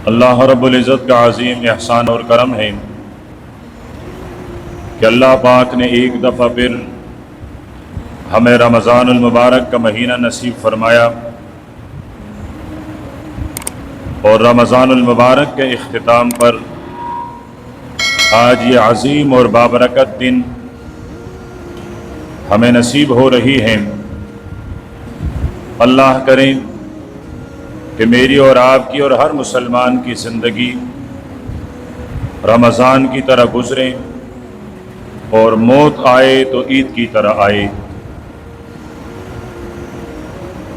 اللہ رب العزت کا عظیم احسان اور کرم ہے کہ اللہ پاک نے ایک دفعہ پھر ہمیں رمضان المبارک کا مہینہ نصیب فرمایا اور رمضان المبارک کے اختتام پر آج یہ عظیم اور بابرکت دن ہمیں نصیب ہو رہی ہیں۔ اللہ کریں کہ میری اور آپ کی اور ہر مسلمان کی زندگی رمضان کی طرح گزرے اور موت آئے تو عید کی طرح آئے،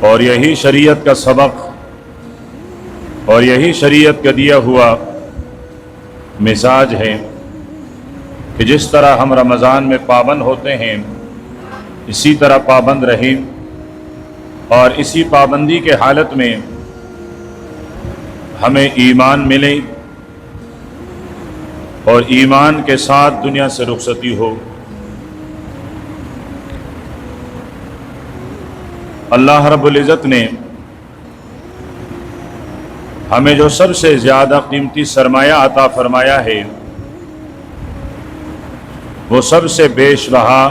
اور یہی شریعت کا سبق اور یہی شریعت کا دیا ہوا مزاج ہے کہ جس طرح ہم رمضان میں پابند ہوتے ہیں اسی طرح پابند رہیں، اور اسی پابندی کے حالت میں ہمیں ایمان ملے اور ایمان کے ساتھ دنیا سے رخصتی ہو۔ اللہ رب العزت نے ہمیں جو سب سے زیادہ قیمتی سرمایہ عطا فرمایا ہے وہ سب سے بیش بہا،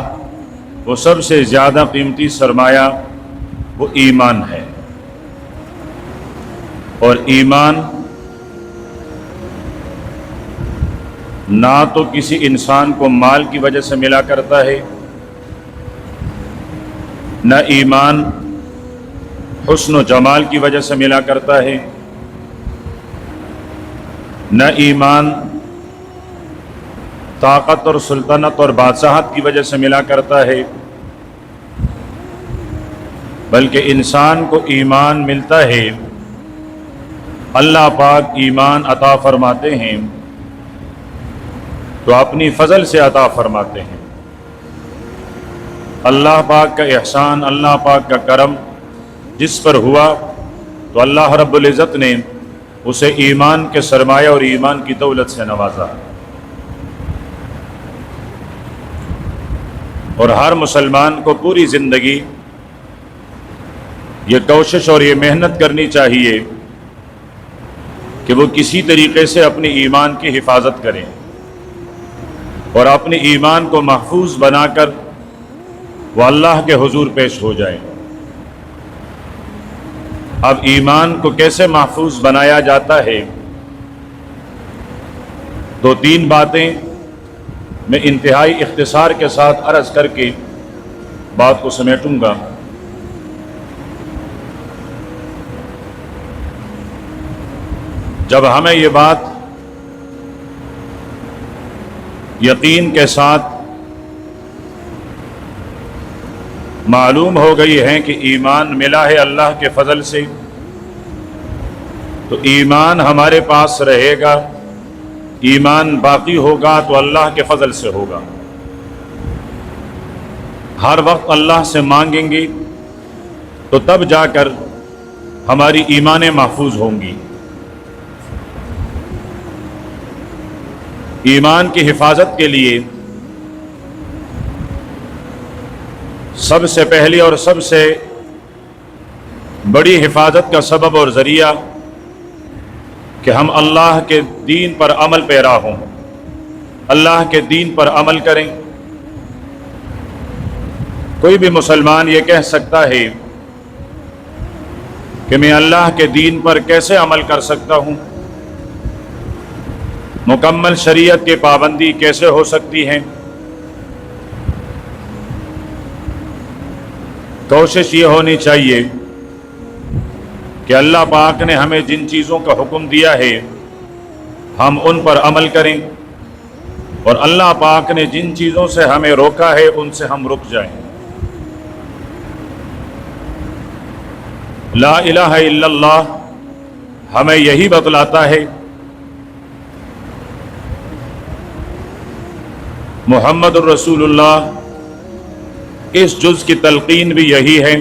وہ سب سے زیادہ قیمتی سرمایہ وہ ایمان ہے، اور ایمان نہ تو کسی انسان کو مال کی وجہ سے ملا کرتا ہے، نہ ایمان حسن و جمال کی وجہ سے ملا کرتا ہے، نہ ایمان طاقت اور سلطنت اور بادشاہت کی وجہ سے ملا کرتا ہے، بلکہ انسان کو ایمان ملتا ہے، اللہ پاک ایمان عطا فرماتے ہیں تو اپنی فضل سے عطا فرماتے ہیں۔ اللہ پاک کا احسان، اللہ پاک کا کرم جس پر ہوا تو اللہ رب العزت نے اسے ایمان کے سرمایہ اور ایمان کی دولت سے نوازا، اور ہر مسلمان کو پوری زندگی یہ کوشش اور یہ محنت کرنی چاہیے کہ وہ کسی طریقے سے اپنے ایمان کی حفاظت کریں اور اپنے ایمان کو محفوظ بنا کر وہ اللہ کے حضور پیش ہو جائیں۔ اب ایمان کو کیسے محفوظ بنایا جاتا ہے؟ دو تین باتیں میں انتہائی اختصار کے ساتھ عرض کر کے بات کو سمیٹوں گا۔ جب ہمیں یہ بات یقین کے ساتھ معلوم ہو گئی ہے کہ ایمان ملا ہے اللہ کے فضل سے، تو ایمان ہمارے پاس رہے گا، ایمان باقی ہوگا تو اللہ کے فضل سے ہوگا۔ ہر وقت اللہ سے مانگیں گے تو تب جا کر ہماری ایمانیں محفوظ ہوں گی۔ ایمان کی حفاظت کے لیے سب سے پہلی اور سب سے بڑی حفاظت کا سبب اور ذریعہ کہ ہم اللہ کے دین پر عمل پیرا ہوں، اللہ کے دین پر عمل کریں۔ کوئی بھی مسلمان یہ کہہ سکتا ہے کہ میں اللہ کے دین پر کیسے عمل کر سکتا ہوں، مکمل شریعت کی پابندی کیسے ہو سکتی ہے؟ کوشش یہ ہونی چاہیے کہ اللہ پاک نے ہمیں جن چیزوں کا حکم دیا ہے ہم ان پر عمل کریں، اور اللہ پاک نے جن چیزوں سے ہمیں روکا ہے ان سے ہم رک جائیں۔ لا الہ الا اللہ ہمیں یہی بتلاتا ہے، محمد الرسول اللہ اس جز کی تلقین بھی یہی ہے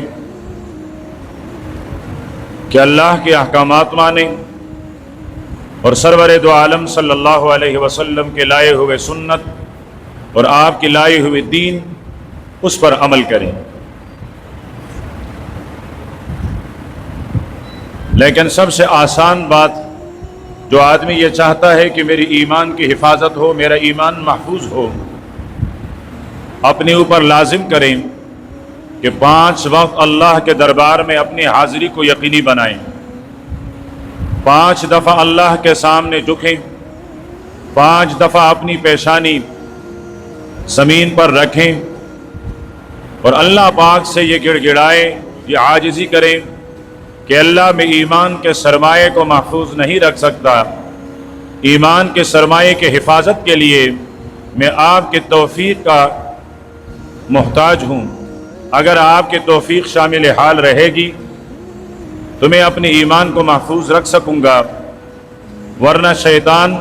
کہ اللہ کے احکامات مانیں اور سرور دو عالم صلی اللہ علیہ وسلم کے لائے ہوئے سنت اور آپ کی لائے ہوئے دین اس پر عمل کریں۔ لیکن سب سے آسان بات جو آدمی یہ چاہتا ہے کہ میری ایمان کی حفاظت ہو، میرا ایمان محفوظ ہو، اپنے اوپر لازم کریں کہ 5 وقت اللہ کے دربار میں اپنی حاضری کو یقینی بنائیں، 5 دفعہ اللہ کے سامنے جھکیں، 5 دفعہ اپنی پیشانی زمین پر رکھیں اور اللہ پاک سے یہ گڑ گڑائیں، یہ عاجزی کریں کہ اللہ میں ایمان کے سرمایے کو محفوظ نہیں رکھ سکتا، ایمان کے سرمایے کے حفاظت کے لیے میں آپ کی توفیق کا محتاج ہوں، اگر آپ کی توفیق شامل حال رہے گی تو میں اپنے ایمان کو محفوظ رکھ سکوں گا، ورنہ شیطان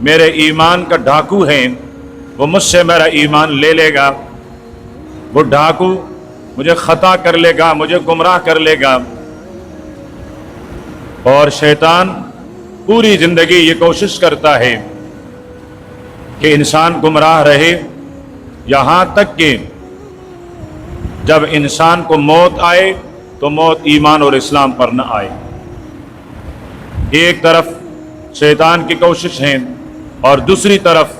میرے ایمان کا ڈاکو ہے، وہ مجھ سے میرا ایمان لے لے گا، وہ ڈاکو مجھے خطا کر لے گا، مجھے گمراہ کر لے گا۔ اور شیطان پوری زندگی یہ کوشش کرتا ہے کہ انسان گمراہ رہے، یہاں تک کہ جب انسان کو موت آئے تو موت ایمان اور اسلام پر نہ آئے۔ ایک طرف شیطان کی کوشش ہے اور دوسری طرف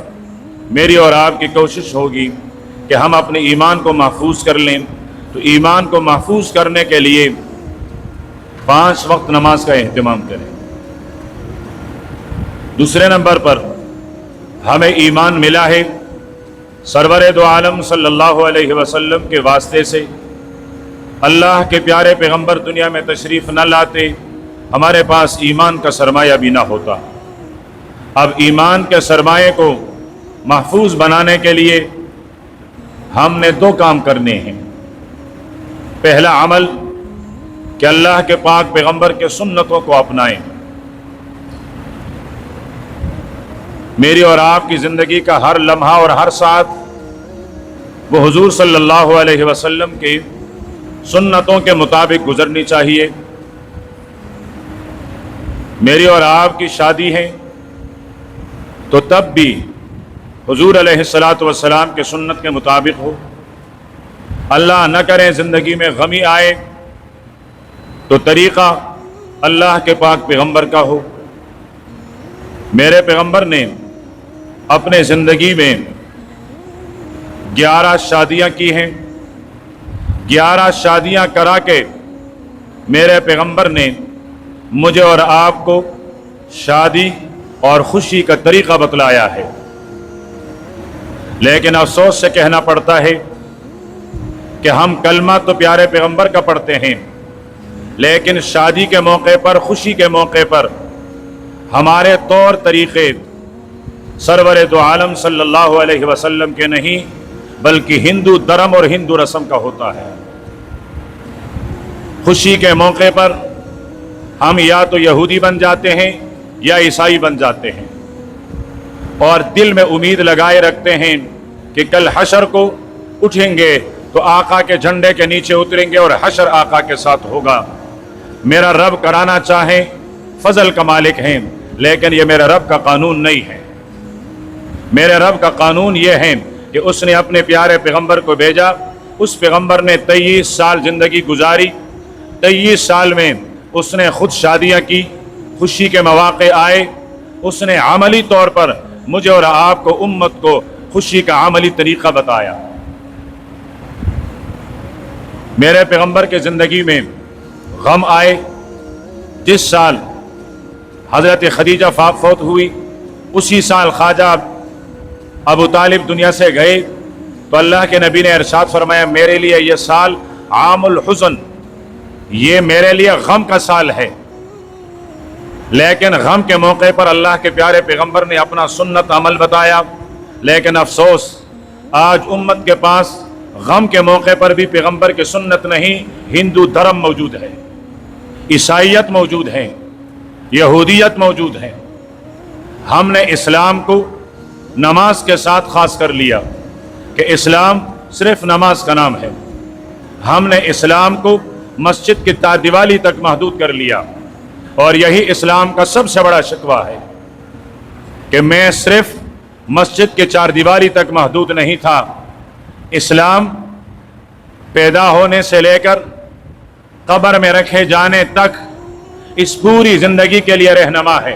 میری اور آپ کی کوشش ہوگی کہ ہم اپنے ایمان کو محفوظ کر لیں۔ تو ایمان کو محفوظ کرنے کے لیے 5 وقت نماز کا اہتمام کریں۔ دوسرے نمبر پر ہمیں ایمان ملا ہے سرور دو عالم صلی اللہ علیہ وسلم کے واسطے سے۔ اللہ کے پیارے پیغمبر دنیا میں تشریف نہ لاتے، ہمارے پاس ایمان کا سرمایہ بھی نہ ہوتا۔ اب ایمان کے سرمایے کو محفوظ بنانے کے لیے ہم نے 2 کام کرنے ہیں۔ پہلا عمل کہ اللہ کے پاک پیغمبر کے سنتوں کو اپنائیں۔ میری اور آپ کی زندگی کا ہر لمحہ اور ہر ساتھ وہ حضور صلی اللہ علیہ وسلم کی سنتوں کے مطابق گزرنی چاہیے۔ میری اور آپ کی شادی ہے تو تب بھی حضور علیہ الصلاۃ والسلام کے سنت کے مطابق ہو۔ اللہ نہ کرے زندگی میں غمی آئے تو طریقہ اللہ کے پاک پیغمبر کا ہو۔ میرے پیغمبر نے اپنے زندگی میں 11 شادیاں کی ہیں۔ 11 شادیاں کرا کے میرے پیغمبر نے مجھے اور آپ کو شادی اور خوشی کا طریقہ بتلایا ہے، لیکن افسوس سے کہنا پڑتا ہے کہ ہم کلمہ تو پیارے پیغمبر کا پڑھتے ہیں، لیکن شادی کے موقع پر، خوشی کے موقع پر ہمارے طور طریقے سرور دو عالم صلی اللہ علیہ وسلم کے نہیں بلکہ ہندو دھرم اور ہندو رسم کا ہوتا ہے۔ خوشی کے موقع پر ہم یا تو یہودی بن جاتے ہیں یا عیسائی بن جاتے ہیں، اور دل میں امید لگائے رکھتے ہیں کہ کل حشر کو اٹھیں گے تو آقا کے جھنڈے کے نیچے اتریں گے اور حشر آقا کے ساتھ ہوگا۔ میرا رب کرانا چاہے فضل کا مالک ہیں، لیکن یہ میرے رب کا قانون نہیں ہے۔ میرے رب کا قانون یہ ہے کہ اس نے اپنے پیارے پیغمبر کو بھیجا، اس پیغمبر نے 23 سال زندگی گزاری، 23 سال میں اس نے خود شادیاں کی، خوشی کے مواقع آئے، اس نے عملی طور پر مجھے اور آپ کو، امت کو خوشی کا عملی طریقہ بتایا۔ میرے پیغمبر کے زندگی میں غم آئے، جس سال حضرت خدیجہ فوت ہوئی اسی سال خواجہ ابو طالب دنیا سے گئے، تو اللہ کے نبی نے ارشاد فرمایا میرے لیے یہ سال عام الحزن، یہ میرے لیے غم کا سال ہے۔ لیکن غم کے موقع پر اللہ کے پیارے پیغمبر نے اپنا سنت عمل بتایا، لیکن افسوس آج امت کے پاس غم کے موقع پر بھی پیغمبر کی سنت نہیں، ہندو دھرم موجود ہے، عیسائیت موجود ہے، یہودیت موجود ہے۔ ہم نے اسلام کو نماز کے ساتھ خاص کر لیا کہ اسلام صرف نماز کا نام ہے۔ ہم نے اسلام کو مسجد کی دیوالی تک محدود کر لیا، اور یہی اسلام کا سب سے بڑا شکوہ ہے کہ میں صرف مسجد کے 4 دیواری تک محدود نہیں تھا۔ اسلام پیدا ہونے سے لے کر قبر میں رکھے جانے تک اس پوری زندگی کے لیے رہنما ہے۔